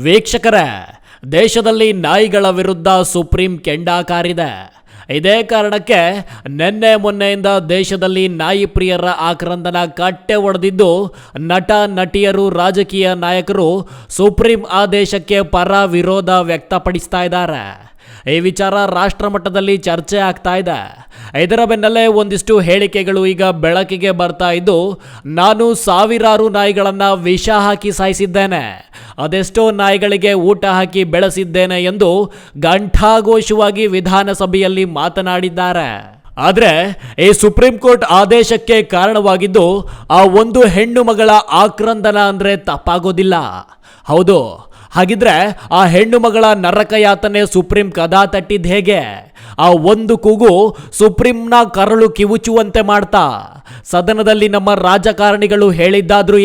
ವೀಕ್ಷಕರೇ, ದೇಶದಲ್ಲಿ ನಾಯಿಗಳ ವಿರುದ್ಧ ಸುಪ್ರೀಂ ಕೆಂಡಾಕಾರಿದೆ. ಇದೇ ಕಾರಣಕ್ಕೆ ನಿನ್ನೆ ಮೊನ್ನೆಯಿಂದ ದೇಶದಲ್ಲಿ ನಾಯಿ ಪ್ರಿಯರ ಆಕ್ರಂದನ ಕಟ್ಟೆ ಒಡೆದಿದ್ದು ನಟ ನಟಿಯರು ರಾಜಕೀಯ ನಾಯಕರು ಸುಪ್ರೀಂ ಆದೇಶಕ್ಕೆ ಪರ ವಿರೋಧ ವ್ಯಕ್ತಪಡಿಸ್ತಾ ಇದ್ದಾರೆ. ಈ ವಿಚಾರ ರಾಷ್ಟ್ರ ಮಟ್ಟದಲ್ಲಿ ಚರ್ಚೆ ಆಗ್ತಾ ಇದೆ. ಇದರ ಬೆನ್ನಲ್ಲೇ ಒಂದಿಷ್ಟು ಹೇಳಿಕೆಗಳು ಈಗ ಬೆಳಕಿಗೆ ಬರ್ತಾ ಇದ್ದು, ನಾನು ಸಾವಿರಾರು ನಾಯಿಗಳನ್ನು ವಿಷ ಹಾಕಿ ಸಾಯಿಸಿದ್ದೇನೆ, ಅದೆಷ್ಟೋ ನಾಯಿಗಳಿಗೆ ಊಟ ಹಾಕಿ ಬೆಳೆಸಿದ್ದೇನೆ ಎಂದು ಘಂಟಾಘೋಷವಾಗಿ ವಿಧಾನಸಭೆಯಲ್ಲಿ ಮಾತನಾಡಿದ್ದಾರೆ. ಆದರೆ ಈ ಸುಪ್ರೀಂ ಕೋರ್ಟ್ ಆದೇಶಕ್ಕೆ ಕಾರಣವಾಗಿದ್ದು ಆ ಒಂದು ಹೆಣ್ಣು ಮಗಳ ಆಕ್ರಂದನ ಅಂದರೆ ತಪ್ಪಾಗೋದಿಲ್ಲ. ಹೌದು, ಹಾಗಿದ್ರೆ ಆ ಹೆಣ್ಣು ಮಗಳ ನರಕ ಯಾತನೆ ಸುಪ್ರೀಂ ಕದಾ ತಟ್ಟಿದ್ದು ಹೇಗೆ? ಆ ಒಂದು ಕೂಗು ಸುಪ್ರೀಂನ ಕರಳು ಕಿವುಚುವಂತೆ ಮಾಡ್ತಾ ಸದನದಲ್ಲಿ ನಮ್ಮ ರಾಜಕಾರಣಿಗಳು ಹೇಳಿದ್ದಾದ್ರೂ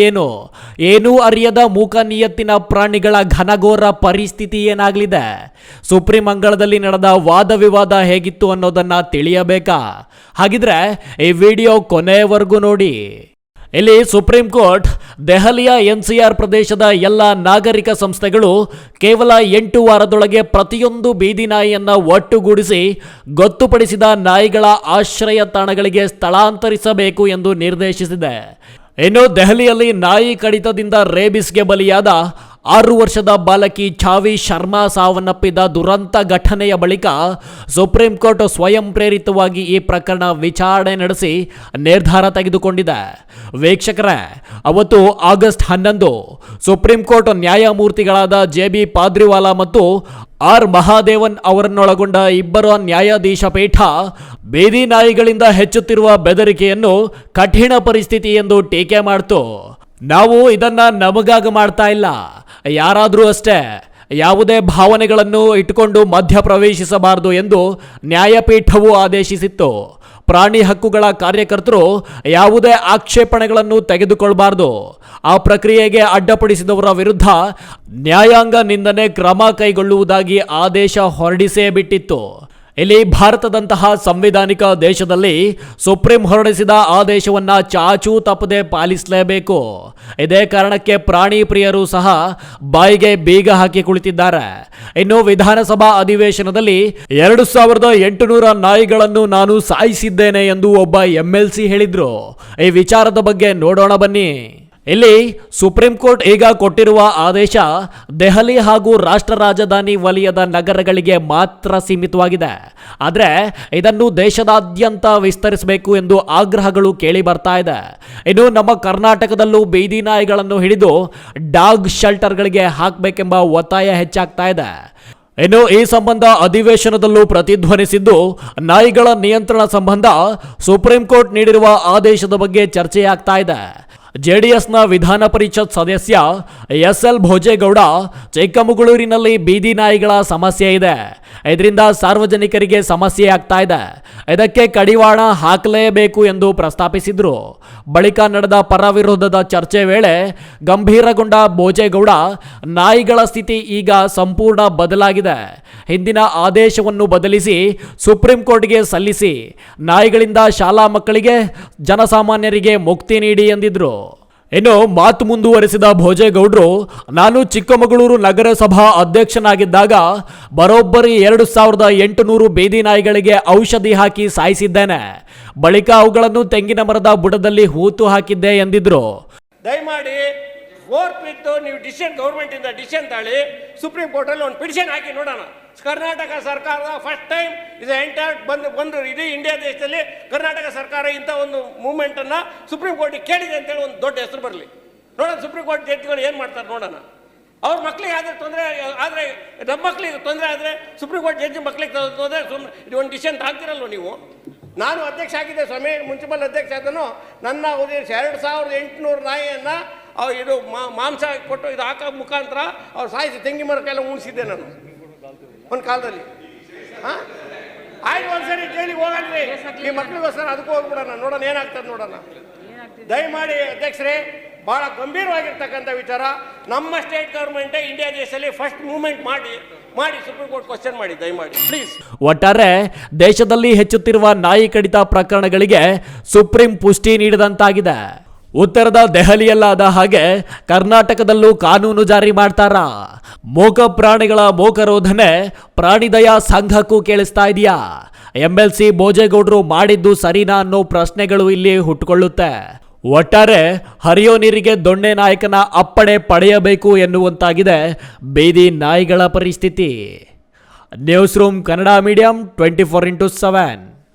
ಏನೂ ಅರಿಯದ ಮೂಕ ನಿಯತ್ತಿನ ಪ್ರಾಣಿಗಳ ಘನಘೋರ ಪರಿಸ್ಥಿತಿ ಏನಾಗಲಿದೆ? ಸುಪ್ರೀಂ ಅಂಗಳದಲ್ಲಿ ನಡೆದ ವಾದ ವಿವಾದ ಹೇಗಿತ್ತು ಅನ್ನೋದನ್ನ ತಿಳಿಯಬೇಕಾ? ಹಾಗಿದ್ರೆ ಈ ವಿಡಿಯೋ ಕೊನೆಯವರೆಗೂ ನೋಡಿ. ಇಲ್ಲಿ ಸುಪ್ರೀಂ ಕೋರ್ಟ್ ದೆಹಲಿಯ NCR ಪ್ರದೇಶದ ಎಲ್ಲ ನಾಗರಿಕ ಸಂಸ್ಥೆಗಳು ಕೇವಲ 8 ವಾರದೊಳಗೆ ಪ್ರತಿಯೊಂದು ಬೀದಿ ನಾಯಿಯನ್ನು ಒಟ್ಟುಗೂಡಿಸಿ ಗೊತ್ತುಪಡಿಸಿದ ನಾಯಿಗಳ ಆಶ್ರಯ ತಾಣಗಳಿಗೆ ಸ್ಥಳಾಂತರಿಸಬೇಕು ಎಂದು ನಿರ್ದೇಶಿಸಿದೆ. ಇನ್ನು ದೆಹಲಿಯಲ್ಲಿ ನಾಯಿ ಕಡಿತದಿಂದ ರೇಬಿಸ್ಗೆ ಬಲಿಯಾದ 6 ವರ್ಷದ ಬಾಲಕಿ ಛಾವಿ ಶರ್ಮಾ ಸಾವನ್ನಪ್ಪಿದ ದುರಂತ ಘಟನೆಯ ಬಳಿಕ ಸುಪ್ರೀಂ ಕೋರ್ಟ್ ಸ್ವಯಂ ಪ್ರೇರಿತವಾಗಿ ಈ ಪ್ರಕರಣ ವಿಚಾರಣೆ ನಡೆಸಿ ನಿರ್ಧಾರ ತೆಗೆದುಕೊಂಡಿದೆ. ವೀಕ್ಷಕರೇ, ಅವತ್ತು ಆಗಸ್ಟ್ 11 ಸುಪ್ರೀಂ ಕೋರ್ಟ್ ನ್ಯಾಯಮೂರ್ತಿಗಳಾದ JB ಪಾದ್ರಿವಾಲಾ ಮತ್ತು R ಮಹಾದೇವನ್ ಅವರನ್ನೊಳಗೊಂಡ 2 ನ್ಯಾಯಾಧೀಶ ಪೀಠ ಬೀದಿ ನಾಯಿಗಳಿಂದ ಹೆಚ್ಚುತ್ತಿರುವ ಬೆದರಿಕೆಯನ್ನು ಕಠಿಣ ಪರಿಸ್ಥಿತಿ ಎಂದು ಟೀಕೆ ಮಾಡಿತು. ನಾವು ಇದನ್ನ ನಮಗಾಗ ಮಾಡ್ತಾ ಇಲ್ಲ, ಯಾರಾದರೂ ಅಷ್ಟೇ ಯಾವುದೇ ಭಾವನೆಗಳನ್ನು ಇಟ್ಟುಕೊಂಡು ಮಧ್ಯ ಪ್ರವೇಶಿಸಬಾರದು ಎಂದು ನ್ಯಾಯಪೀಠವು ಆದೇಶಿಸಿತ್ತು. ಪ್ರಾಣಿ ಹಕ್ಕುಗಳ ಕಾರ್ಯಕರ್ತರು ಯಾವುದೇ ಆಕ್ಷೇಪಣೆಗಳನ್ನು ತೆಗೆದುಕೊಳ್ಳಬಾರದು. ಆ ಪ್ರಕ್ರಿಯೆಗೆ ಅಡ್ಡಪಡಿಸಿದವರ ವಿರುದ್ಧ ನ್ಯಾಯಾಂಗ ನಿಂದನೆ ಕ್ರಮ ಕೈಗೊಳ್ಳುವುದಾಗಿ ಆದೇಶ ಹೊರಡಿಸೇ ಬಿಟ್ಟಿತ್ತು. ಇಲ್ಲಿ ಭಾರತದಂತಹ ಸಂವಿಧಾನಿಕ ದೇಶದಲ್ಲಿ ಸುಪ್ರೀಂ ಹೊರಡಿಸಿದ ಆದೇಶವನ್ನ ಚಾಚೂ ತಪ್ಪದೆ ಪಾಲಿಸಲೇಬೇಕು. ಇದೇ ಕಾರಣಕ್ಕೆ ಪ್ರಾಣಿ ಪ್ರಿಯರು ಸಹ ಬಾಯಿಗೆ ಬೀಗ ಹಾಕಿ ಕುಳಿತಿದ್ದಾರೆ. ಇನ್ನು ವಿಧಾನಸಭಾ ಅಧಿವೇಶನದಲ್ಲಿ 2800 ನಾಯಿಗಳನ್ನು ನಾನು ಸಾಯಿಸಿದ್ದೇನೆ ಎಂದು ಒಬ್ಬ MLC ಹೇಳಿದ್ರು. ಈ ವಿಚಾರದ ಬಗ್ಗೆ ನೋಡೋಣ ಬನ್ನಿ. ಇಲ್ಲಿ ಸುಪ್ರೀಂ ಕೋರ್ಟ್ ಈಗ ಕೊಟ್ಟಿರುವ ಆದೇಶ ದೆಹಲಿ ಹಾಗೂ ರಾಷ್ಟ್ರ ರಾಜಧಾನಿ ವಲಯದ ನಗರಗಳಿಗೆ ಮಾತ್ರ ಸೀಮಿತವಾಗಿದೆ. ಆದರೆ ಇದನ್ನು ದೇಶದಾದ್ಯಂತ ವಿಸ್ತರಿಸಬೇಕು ಎಂದು ಆಗ್ರಹಗಳು ಕೇಳಿ ಬರ್ತಾ ಇದೆ. ಇನ್ನು ನಮ್ಮ ಕರ್ನಾಟಕದಲ್ಲೂ ಬೀದಿ ನಾಯಿಗಳನ್ನು ಹಿಡಿದು ಡಾಗ್ ಶೆಲ್ಟರ್ಗಳಿಗೆ ಹಾಕಬೇಕೆಂಬ ಒತ್ತಾಯ ಹೆಚ್ಚಾಗ್ತಾ ಇದೆ. ಇನ್ನು ಈ ಸಂಬಂಧ ಅಧಿವೇಶನದಲ್ಲೂ ಪ್ರತಿಧ್ವನಿಸಿದ್ದು ನಾಯಿಗಳ ನಿಯಂತ್ರಣ ಸಂಬಂಧ ಸುಪ್ರೀಂ ಕೋರ್ಟ್ ನೀಡಿರುವ ಆದೇಶದ ಬಗ್ಗೆ ಚರ್ಚೆಯಾಗ್ತಾ ಇದೆ. JDSನ ವಿಧಾನ ಪರಿಷತ್ ಸದಸ್ಯ SL ಭೋಜೇಗೌಡ, ಚಿಕ್ಕಮಗಳೂರಿನಲ್ಲಿ ಬೀದಿ ನಾಯಿಗಳ ಸಮಸ್ಯೆ ಇದೆ, ಇದರಿಂದ ಸಾರ್ವಜನಿಕರಿಗೆ ಸಮಸ್ಯೆ ಆಗ್ತಾ ಇದೆ, ಇದಕ್ಕೆ ಕಡಿವಾಣ ಹಾಕಲೇಬೇಕು ಎಂದು ಪ್ರಸ್ತಾಪಿಸಿದ್ರು. ಬಳಿಕ ನಡೆದ ಪರ ವಿರೋಧದ ಚರ್ಚೆ ವೇಳೆ ಗಂಭೀರಗೊಂಡ ಭೋಜೇಗೌಡ, ನಾಯಿಗಳ ಸ್ಥಿತಿ ಈಗ ಸಂಪೂರ್ಣ ಬದಲಾಗಿದೆ, ಹಿಂದಿನ ಆದೇಶವನ್ನು ಬದಲಿಸಿ ಸುಪ್ರೀಂ ಕೋರ್ಟ್ಗೆ ಸಲ್ಲಿಸಿ ನಾಯಿಗಳಿಂದ ಶಾಲಾ ಮಕ್ಕಳಿಗೆ ಜನಸಾಮಾನ್ಯರಿಗೆ ಮುಕ್ತಿ ನೀಡಿ ಎಂದಿದ್ರು. ಇನ್ನು ಮಾತು ಮುಂದುವರೆಸಿದ ಭೋಜೇಗೌಡರು, ನಾನು ಚಿಕ್ಕಮಗಳೂರು ನಗರಸಭಾ ಅಧ್ಯಕ್ಷನಾಗಿದ್ದಾಗ ಬರೋಬ್ಬರಿ 2800 ಬೀದಿ ನಾಯಿಗಳಿಗೆ ಔಷಧಿ ಹಾಕಿ ಸಾಯಿಸಿದ್ದೇನೆ, ಬಳಿಕ ಅವುಗಳನ್ನು ತೆಂಗಿನ ಮರದ ಬುಡದಲ್ಲಿ ಹೂತು ಹಾಕಿದ್ದೆ ಎಂದಿದ್ರು. ದಯಮಾಡಿ ಬಿಟ್ಟು ನೀವು ಗೌರ್ಮೆಂಟ್ ಇಂದ ಡಿಸಿಷನ್ ತಾಳಿ ಸುಪ್ರೀಂ ಕೋರ್ಟ್ ಅಲ್ಲಿ ಒಂದು ಪಿಟಿಷನ್ ಹಾಕಿ ನೋಡೋಣ. ಕರ್ನಾಟಕ ಸರ್ಕಾರದ ಫಸ್ಟ್ ಟೈಮ್ ಇದು ಎಂಟೈರ್ ಬಂದು ಇಡೀ ಇಂಡಿಯಾ ದೇಶದಲ್ಲಿ ಕರ್ನಾಟಕ ಸರ್ಕಾರ ಇಂಥ ಒಂದು ಮೂವ್ಮೆಂಟ್ ಅನ್ನ ಸುಪ್ರೀಂ ಕೋರ್ಟಿಗೆ ಕೇಳಿದೆ ಅಂತೇಳಿ ಒಂದು ದೊಡ್ಡ ಹೆಸರು ಬರಲಿ. ನೋಡೋಣ ಸುಪ್ರೀಂ ಕೋರ್ಟ್ ಜಡ್ಜಿಗಳು ಏನು ಮಾಡ್ತಾರೆ ನೋಡೋಣ. ಅವ್ರ ಮಕ್ಕಳಿಗೆ ಆದ್ರೆ ತೊಂದರೆ ಆದರೆ ನಮ್ಮ ಮಕ್ಕಳಿಗೆ ತೊಂದರೆ ಆದರೆ ಸುಪ್ರೀಂ ಕೋರ್ಟ್ ಜಡ್ಜಿ ಮಕ್ಕಳಿಗೆ ತೊಂದರೆ ಇದು ಒಂದು ಡಿಸಿಷನ್ ತಾಗ್ತಿರಲ್ವ ನೀವು? ನಾನು ಅಧ್ಯಕ್ಷ ಆಗಿದ್ದೆ ಸ್ವಾಮಿ, ಮುನ್ಸಿಪಲ್ ಅಧ್ಯಕ್ಷ ಆದನು. ನನ್ನ 2800 ನಾಯಿಯನ್ನು ಇದು ಮಾಂಸ ಕೊಟ್ಟು ಇದು ಹಾಕೋ ಮುಖಾಂತರ ಅವ್ರು ಸಾಯಿಸಿ ತೆಂಗಿ ಮರಕ್ಕೆಲ್ಲ ಉಣಿಸಿದ್ದೆ ನಾನು ಒಂದು ಕಾಲದಲ್ಲಿ. ಆಯ್ತು, ಒಂದ್ಸರಿ ಜೈಲಿಗೆ ಹೋಗಲ್ರಿ ಈ ಮಕ್ಕಳಿಗೋಸ್ಕರ, ಅದಕ್ಕೂ ಹೋಗ್ಬಿಡೋಣ, ನೋಡೋಣ ಏನಾಗ್ತದೆ ನೋಡೋಣ. ದಯಮಾಡಿ ಅಧ್ಯಕ್ಷರೇ, ಭಾಳ ಗಂಭೀರವಾಗಿರ್ತಕ್ಕಂಥ ವಿಚಾರ. ನಮ್ಮ ಸ್ಟೇಟ್ ಗೌರ್ಮೆಂಟೇ ಇಂಡಿಯಾ ದೇಶದಲ್ಲಿ ಫಸ್ಟ್ ಮೂವ್ಮೆಂಟ್ ಮಾಡಿ ಸುಪ್ರೀಂ ಕೋರ್ಟ್ ಕ್ವಶನ್ ಮಾಡಿ ದಯಮಾಡಿ ಪ್ಲೀಸ್. ಒಟ್ಟಾರೆ ದೇಶದಲ್ಲಿ ಹೆಚ್ಚುತ್ತಿರುವ ನಾಯಿ ಕಡಿತ ಪ್ರಕರಣಗಳಿಗೆ ಸುಪ್ರೀಂ ಪುಷ್ಟಿ ನೀಡಿದಂತಾಗಿದೆ. ಉತ್ತರದ ದೆಹಲಿಯಲ್ಲಾದ ಹಾಗೆ ಕರ್ನಾಟಕದಲ್ಲೂ ಕಾನೂನು ಜಾರಿ ಮಾಡ್ತಾರಾ? ಮೂಕ ಪ್ರಾಣಿಗಳ ಮೂಕರೋಧನೆ ಪ್ರಾಣಿದಯಾ ಸಂಘಕ್ಕೂ ಕೇಳಿಸ್ತಾ ಇದೆಯಾ? MLC ಭೋಜೇಗೌಡರು ಮಾಡಿದ್ದು ಸರಿನಾ ಅನ್ನೋ ಪ್ರಶ್ನೆಗಳು ಇಲ್ಲಿ ಹುಟ್ಟುಕೊಳ್ಳುತ್ತೆ. ಒಟ್ಟಾರೆ ಹರಿಯೋ ನೀರಿಗೆ ದೊಣ್ಣೆ ನಾಯಕನ ಅಪ್ಪಣೆ ಪಡೆಯಬೇಕು ಎನ್ನುವಂತಾಗಿದೆ ಬೀದಿ ನಾಯಿಗಳ ಪರಿಸ್ಥಿತಿ. News room Kannada medium 24x7.